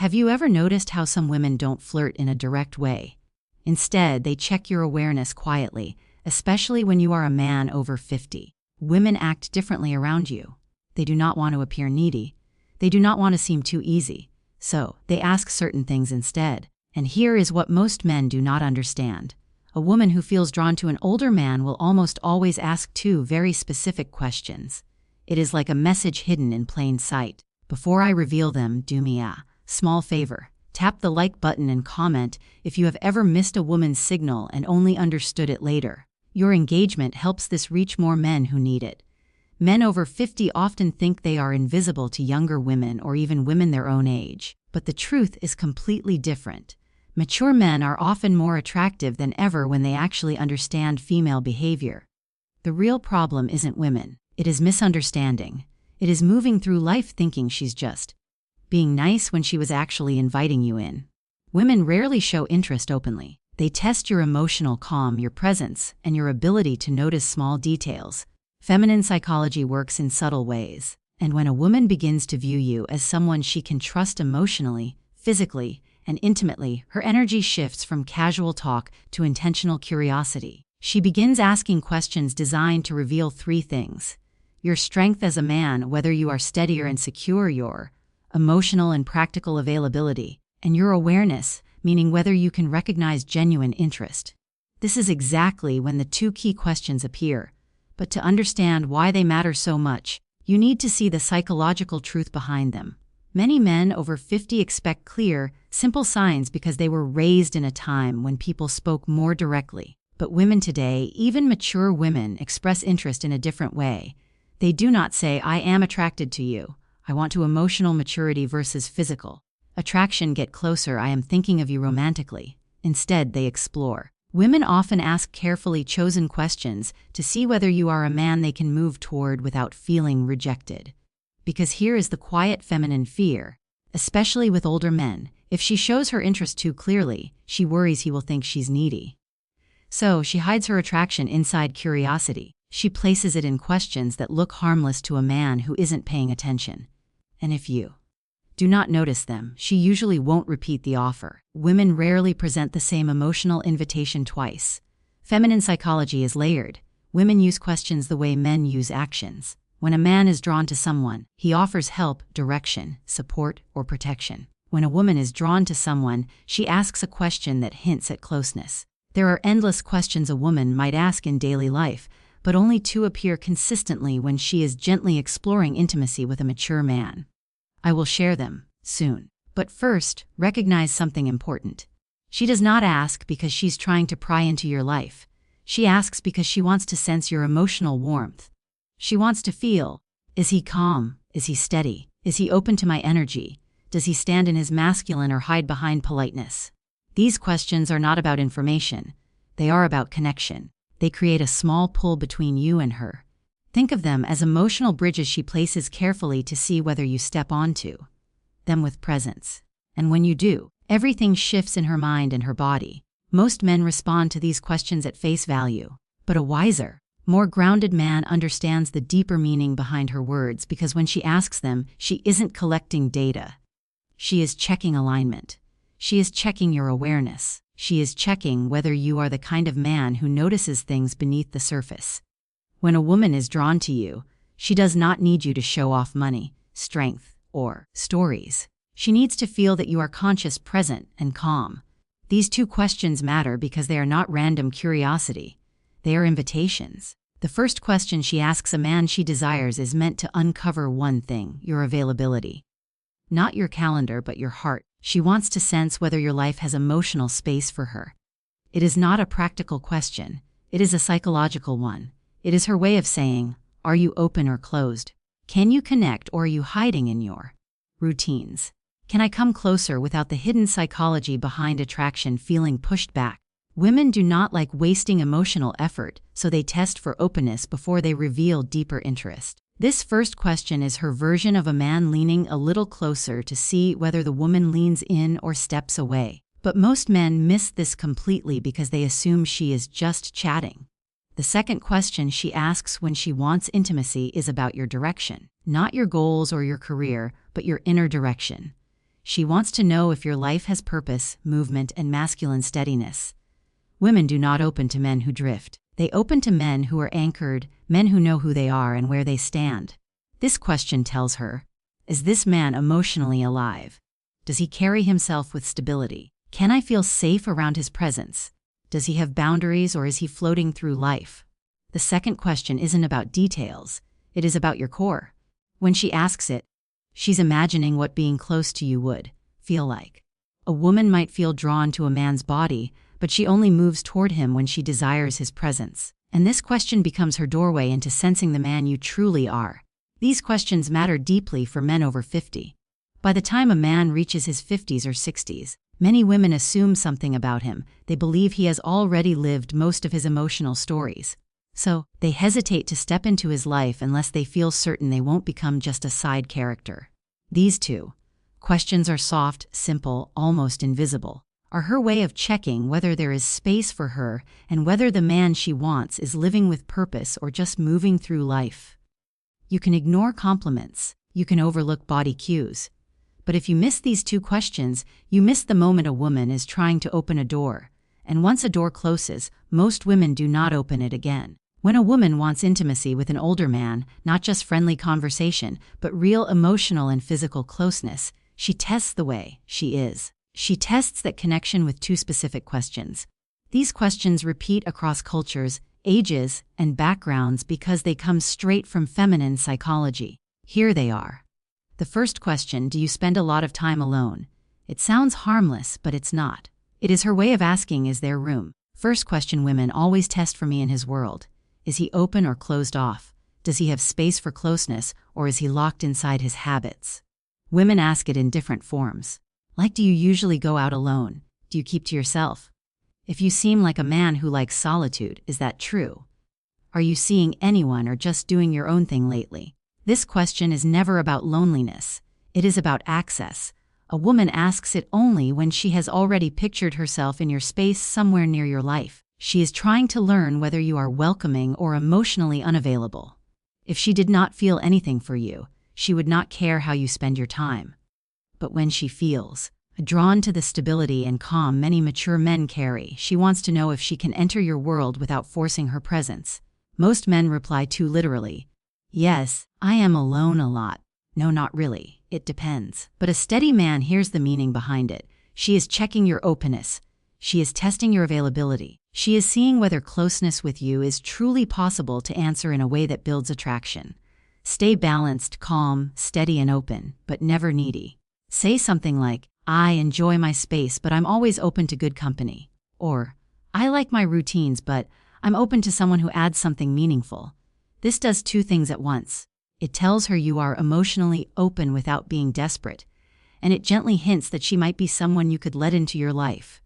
Have you ever noticed how some women don't flirt in a direct way? Instead, they check your awareness quietly, especially when you are a man over 50. Women act differently around you. They do not want to appear needy. They do not want to seem too easy. So, they ask certain things instead. And here is what most men do not understand. A woman who feels drawn to an older man will almost always ask two very specific questions. It is like a message hidden in plain sight. Before I reveal them, do me a small favor. Tap the like button and comment if you have ever missed a woman's signal and only understood it later. Your engagement helps this reach more men who need it. Men over 50 often think they are invisible to younger women or even women their own age. But the truth is completely different. Mature men are often more attractive than ever when they actually understand female behavior. The real problem isn't women. It is misunderstanding. It is moving through life thinking she's just being nice when she was actually inviting you in. Women rarely show interest openly. They test your emotional calm, your presence, and your ability to notice small details. Feminine psychology works in subtle ways. And when a woman begins to view you as someone she can trust emotionally, physically, and intimately, her energy shifts from casual talk to intentional curiosity. She begins asking questions designed to reveal three things: your strength as a man, whether you are steady or insecure, your emotional and practical availability, and your awareness, meaning whether you can recognize genuine interest. This is exactly when the two key questions appear. But to understand why they matter so much, you need to see the psychological truth behind them. Many men over 50 expect clear, simple signs because they were raised in a time when people spoke more directly. But women today, even mature women, express interest in a different way. They do not say, "I am attracted to you. I want to." Emotional maturity versus physical attraction. Get closer. "I am thinking of you romantically." Instead, they explore. Women often ask carefully chosen questions to see whether you are a man they can move toward without feeling rejected. Because here is the quiet feminine fear, especially with older men. If she shows her interest too clearly, she worries he will think she's needy. So she hides her attraction inside curiosity. She places it in questions that look harmless to a man who isn't paying attention. And if you do not notice them, she usually won't repeat the offer. Women rarely present the same emotional invitation twice. Feminine psychology is layered. Women use questions the way men use actions. When a man is drawn to someone, he offers help, direction, support, or protection. When a woman is drawn to someone, she asks a question that hints at closeness. There are endless questions a woman might ask in daily life, but only two appear consistently when she is gently exploring intimacy with a mature man. I will share them soon. But first, recognize something important. She does not ask because she's trying to pry into your life. She asks because she wants to sense your emotional warmth. She wants to feel, is he calm? Is he steady? Is he open to my energy? Does he stand in his masculine or hide behind politeness? These questions are not about information. They are about connection. They create a small pull between you and her. Think of them as emotional bridges she places carefully to see whether you step onto them with presence. And when you do, everything shifts in her mind and her body. Most men respond to these questions at face value. But a wiser, more grounded man understands the deeper meaning behind her words, because when she asks them, she isn't collecting data. She is checking alignment. She is checking your awareness. She is checking whether you are the kind of man who notices things beneath the surface. When a woman is drawn to you, she does not need you to show off money, strength, or stories. She needs to feel that you are conscious, present, and calm. These two questions matter because they are not random curiosity. They are invitations. The first question she asks a man she desires is meant to uncover one thing: your availability. Not your calendar, but your heart. She wants to sense whether your life has emotional space for her. It is not a practical question. It is a psychological one. It is her way of saying, are you open or closed? Can you connect, or are you hiding in your routines? Can I come closer without the hidden psychology behind attraction feeling pushed back? Women do not like wasting emotional effort, so they test for openness before they reveal deeper interest. This first question is her version of a man leaning a little closer to see whether the woman leans in or steps away. But most men miss this completely because they assume she is just chatting. The second question she asks when she wants intimacy is about your direction. Not your goals or your career, but your inner direction. She wants to know if your life has purpose, movement, and masculine steadiness. Women do not open to men who drift. They open to men who are anchored, men who know who they are and where they stand. This question tells her, is this man emotionally alive? Does he carry himself with stability? Can I feel safe around his presence? Does he have boundaries or is he floating through life? The second question isn't about details. It is about your core. When she asks it, she's imagining what being close to you would feel like. A woman might feel drawn to a man's body, but she only moves toward him when she desires his presence. And this question becomes her doorway into sensing the man you truly are. These questions matter deeply for men over 50. By the time a man reaches his 50s or 60s, many women assume something about him. They believe he has already lived most of his emotional stories. So, they hesitate to step into his life unless they feel certain they won't become just a side character. These two questions are soft, simple, almost invisible, are her way of checking whether there is space for her and whether the man she wants is living with purpose or just moving through life. You can ignore compliments, you can overlook body cues. But if you miss these two questions, you miss the moment a woman is trying to open a door. And once a door closes, most women do not open it again. When a woman wants intimacy with an older man, not just friendly conversation, but real emotional and physical closeness, she tests the way she is. She tests that connection with two specific questions. These questions repeat across cultures, ages, and backgrounds because they come straight from feminine psychology. Here they are. The first question, do you spend a lot of time alone? It sounds harmless, but it's not. It is her way of asking, is there room? First question women always test for me in his world. Is he open or closed off? Does he have space for closeness, or is he locked inside his habits? Women ask it in different forms. Like, do you usually go out alone? Do you keep to yourself? If you seem like a man who likes solitude, is that true? Are you seeing anyone or just doing your own thing lately? This question is never about loneliness. It is about access. A woman asks it only when she has already pictured herself in your space somewhere near your life. She is trying to learn whether you are welcoming or emotionally unavailable. If she did not feel anything for you, she would not care how you spend your time. But when she feels drawn to the stability and calm many mature men carry, she wants to know if she can enter your world without forcing her presence. Most men reply too literally, yes, I am alone a lot. No, not really. It depends. But a steady man hears the meaning behind it. She is checking your openness. She is testing your availability. She is seeing whether closeness with you is truly possible to answer in a way that builds attraction. Stay balanced, calm, steady, and open, but never needy. Say something like, I enjoy my space, but I'm always open to good company. Or, I like my routines, but I'm open to someone who adds something meaningful. This does two things at once. It tells her you are emotionally open without being desperate, and it gently hints that she might be someone you could let into your life.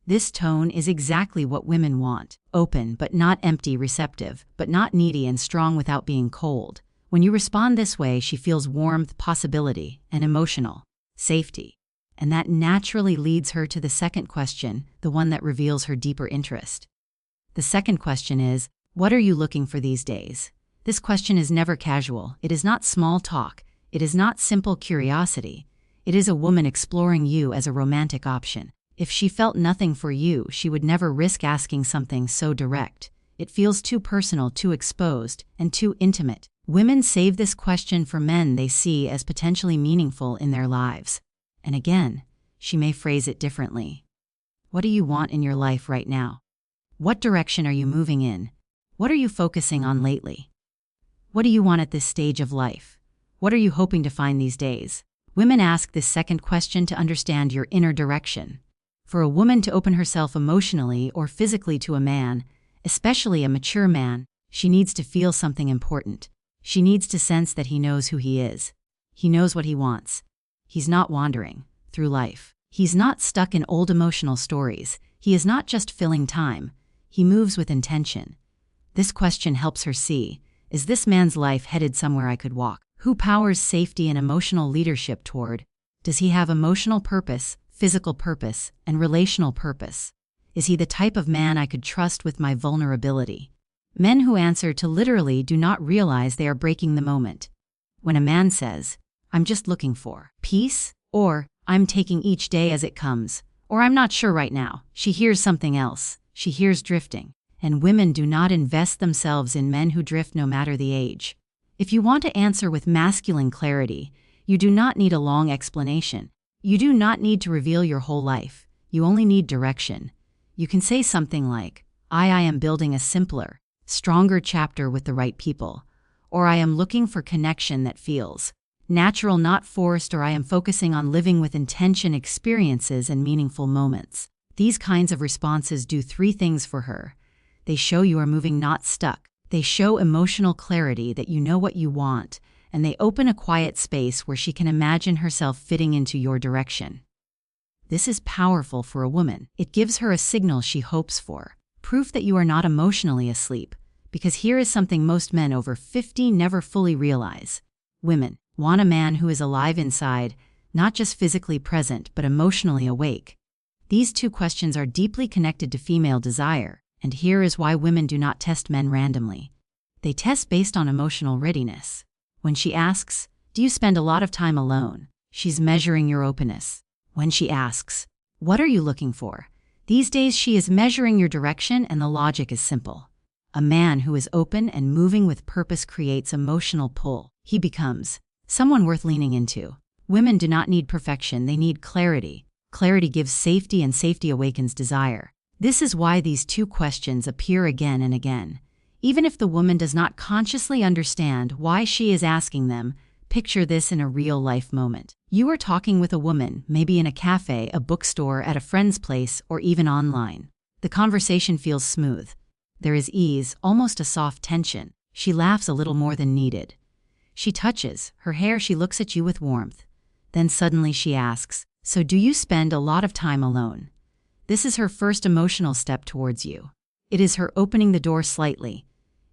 This tone is exactly what women want. Open, but not empty, receptive, but not needy, and strong without being cold. When you respond this way, she feels warmth, possibility, and emotional safety. And that naturally leads her to the second question, the one that reveals her deeper interest. The second question is, what are you looking for these days? This question is never casual. It is not small talk. It is not simple curiosity. It is a woman exploring you as a romantic option. If she felt nothing for you, she would never risk asking something so direct. It feels too personal, too exposed, and too intimate. Women save this question for men they see as potentially meaningful in their lives. And again, she may phrase it differently. What do you want in your life right now? What direction are you moving in? What are you focusing on lately? What do you want at this stage of life? What are you hoping to find these days? Women ask this second question to understand your inner direction. For a woman to open herself emotionally or physically to a man, especially a mature man, she needs to feel something important. She needs to sense that he knows who he is. He knows what he wants. He's not wandering through life. He's not stuck in old emotional stories. He is not just filling time. He moves with intention. This question helps her see, is this man's life headed somewhere I could walk? Who powers safety and emotional leadership toward? Does he have emotional purpose, physical purpose, and relational purpose? Is he the type of man I could trust with my vulnerability? Men who answer to literally do not realize they are breaking the moment. When a man says, I'm just looking for peace, or I'm taking each day as it comes. Or I'm not sure right now. She hears something else. She hears drifting. And women do not invest themselves in men who drift no matter the age. If you want to answer with masculine clarity, you do not need a long explanation. You do not need to reveal your whole life. You only need direction. You can say something like, I am building a simpler, stronger chapter with the right people. Or I am looking for connection that feels natural, not forced, or I am focusing on living with intention, experiences, and meaningful moments. These kinds of responses do three things for her. They show you are moving, not stuck. They show emotional clarity that you know what you want, and they open a quiet space where she can imagine herself fitting into your direction. This is powerful for a woman. It gives her a signal she hopes for, proof that you are not emotionally asleep, because here is something most men over 50 never fully realize. Women want a man who is alive inside, not just physically present but emotionally awake. These two questions are deeply connected to female desire, and here is why women do not test men randomly. They test based on emotional readiness. When she asks, do you spend a lot of time alone? She's measuring your openness. When she asks, what are you looking for? These days she is measuring your direction, and the logic is simple. A man who is open and moving with purpose creates emotional pull. He becomes someone worth leaning into. Women do not need perfection, they need clarity. Clarity gives safety, and safety awakens desire. This is why these two questions appear again and again. Even if the woman does not consciously understand why she is asking them, picture this in a real-life moment. You are talking with a woman, maybe in a cafe, a bookstore, at a friend's place, or even online. The conversation feels smooth. There is ease, almost a soft tension. She laughs a little more than needed. She touches her hair, she looks at you with warmth. Then suddenly she asks, so do you spend a lot of time alone? This is her first emotional step towards you. It is her opening the door slightly.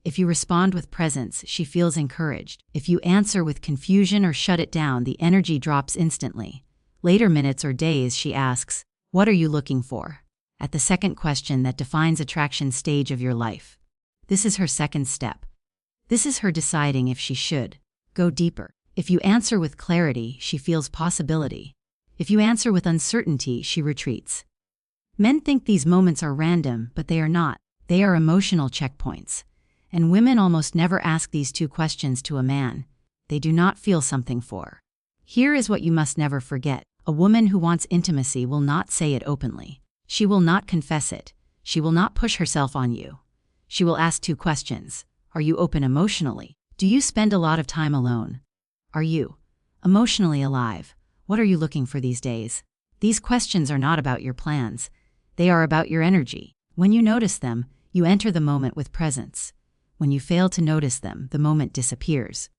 If you respond with presence, she feels encouraged. If you answer with confusion or shut it down, the energy drops instantly. Later minutes or days, she asks, what are you looking for? At the second question that defines attraction stage of your life. This is her second step. This is her deciding if she should go deeper. If you answer with clarity, she feels possibility. If you answer with uncertainty, she retreats. Men think these moments are random, but they are not. They are emotional checkpoints. And women almost never ask these two questions to a man they do not feel something for. Here is what you must never forget. A woman who wants intimacy will not say it openly. She will not confess it. She will not push herself on you. She will ask two questions. Are you open emotionally? Do you spend a lot of time alone? Are you emotionally alive? What are you looking for these days? These questions are not about your plans. They are about your energy. When you notice them, you enter the moment with presence. When you fail to notice them, the moment disappears.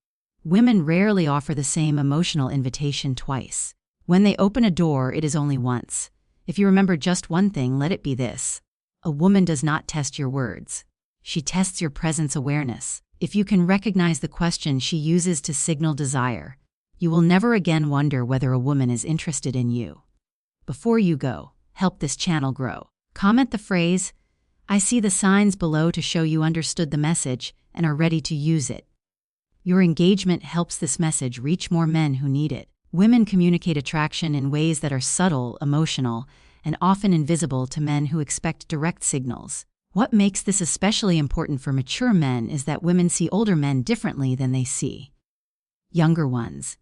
Women rarely offer the same emotional invitation twice. When they open a door, it is only once. If you remember just one thing, let it be this. A woman does not test your words. She tests your presence awareness. If you can recognize the question she uses to signal desire, you will never again wonder whether a woman is interested in you. Before you go, help this channel grow. Comment the phrase, I see the signs below, to show you understood the message and are ready to use it. Your engagement helps this message reach more men who need it. Women communicate attraction in ways that are subtle, emotional, and often invisible to men who expect direct signals. What makes this especially important for mature men is that women see older men differently than they see younger ones.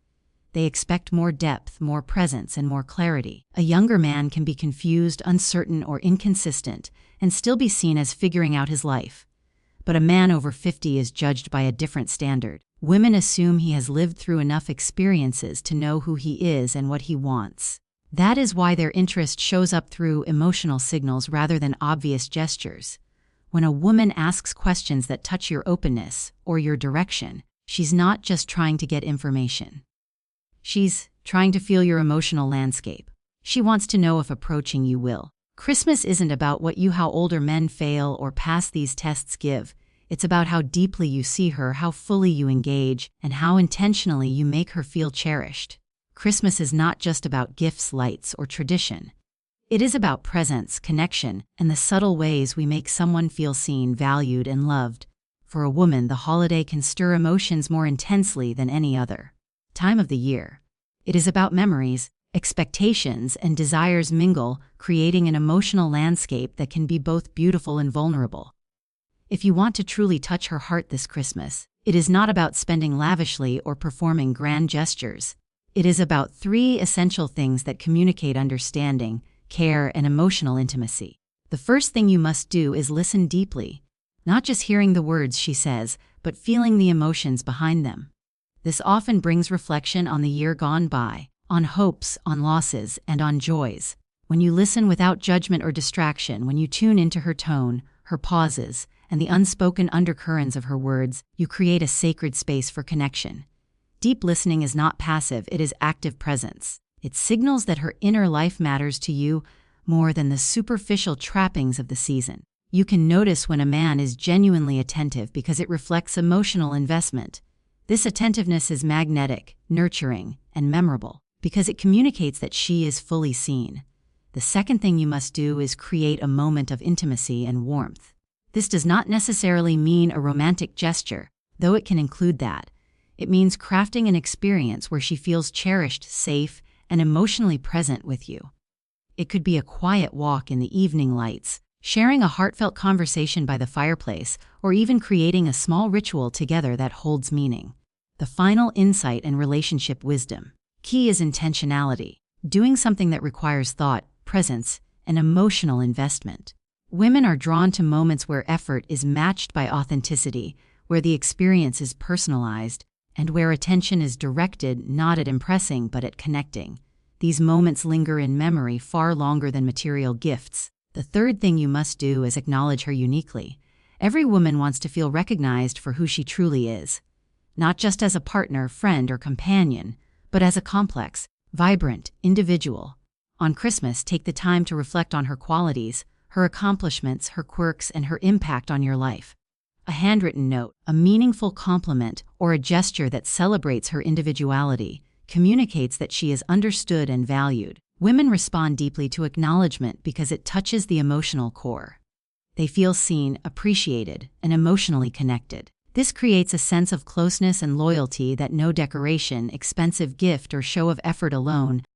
They expect more depth, more presence, and more clarity. A younger man can be confused, uncertain, or inconsistent, and still be seen as figuring out his life. But a man over 50 is judged by a different standard. Women assume he has lived through enough experiences to know who he is and what he wants. That is why their interest shows up through emotional signals rather than obvious gestures. When a woman asks questions that touch your openness or your direction, she's not just trying to get information. She's trying to feel your emotional landscape. She wants to know if approaching you will. Christmas isn't about how older men fail or pass these tests give. It's about how deeply you see her, how fully you engage, and how intentionally you make her feel cherished. Christmas is not just about gifts, lights, or tradition. It is about presence, connection, and the subtle ways we make someone feel seen, valued, and loved. For a woman, the holiday can stir emotions more intensely than any other time of the year. It is about memories. Expectations and desires mingle, creating an emotional landscape that can be both beautiful and vulnerable. If you want to truly touch her heart this Christmas, it is not about spending lavishly or performing grand gestures. It is about 3 essential things that communicate understanding, care, and emotional intimacy. The first thing you must do is listen deeply, not just hearing the words she says, but feeling the emotions behind them. This often brings reflection on the year gone by, on hopes, on losses, and on joys. When you listen without judgment or distraction, when you tune into her tone, her pauses, and the unspoken undercurrents of her words, you create a sacred space for connection. Deep listening is not passive, it is active presence. It signals that her inner life matters to you more than the superficial trappings of the season. You can notice when a man is genuinely attentive because it reflects emotional investment. This attentiveness is magnetic, nurturing, and memorable because it communicates that she is fully seen. The second thing you must do is create a moment of intimacy and warmth. This does not necessarily mean a romantic gesture, though it can include that. It means crafting an experience where she feels cherished, safe, and emotionally present with you. It could be a quiet walk in the evening lights, sharing a heartfelt conversation by the fireplace, or even creating a small ritual together that holds meaning. The final insight and relationship wisdom. Key is intentionality, doing something that requires thought, presence, and emotional investment. Women are drawn to moments where effort is matched by authenticity, where the experience is personalized, and where attention is directed not at impressing but at connecting. These moments linger in memory far longer than material gifts. The third thing you must do is acknowledge her uniquely. Every woman wants to feel recognized for who she truly is, not just as a partner, friend, or companion, but as a complex, vibrant individual. On Christmas, take the time to reflect on her qualities, her accomplishments, her quirks, and her impact on your life. A handwritten note, a meaningful compliment, or a gesture that celebrates her individuality communicates that she is understood and valued. Women respond deeply to acknowledgement because it touches the emotional core. They feel seen, appreciated, and emotionally connected. This creates a sense of closeness and loyalty that no decoration, expensive gift, or show of effort alone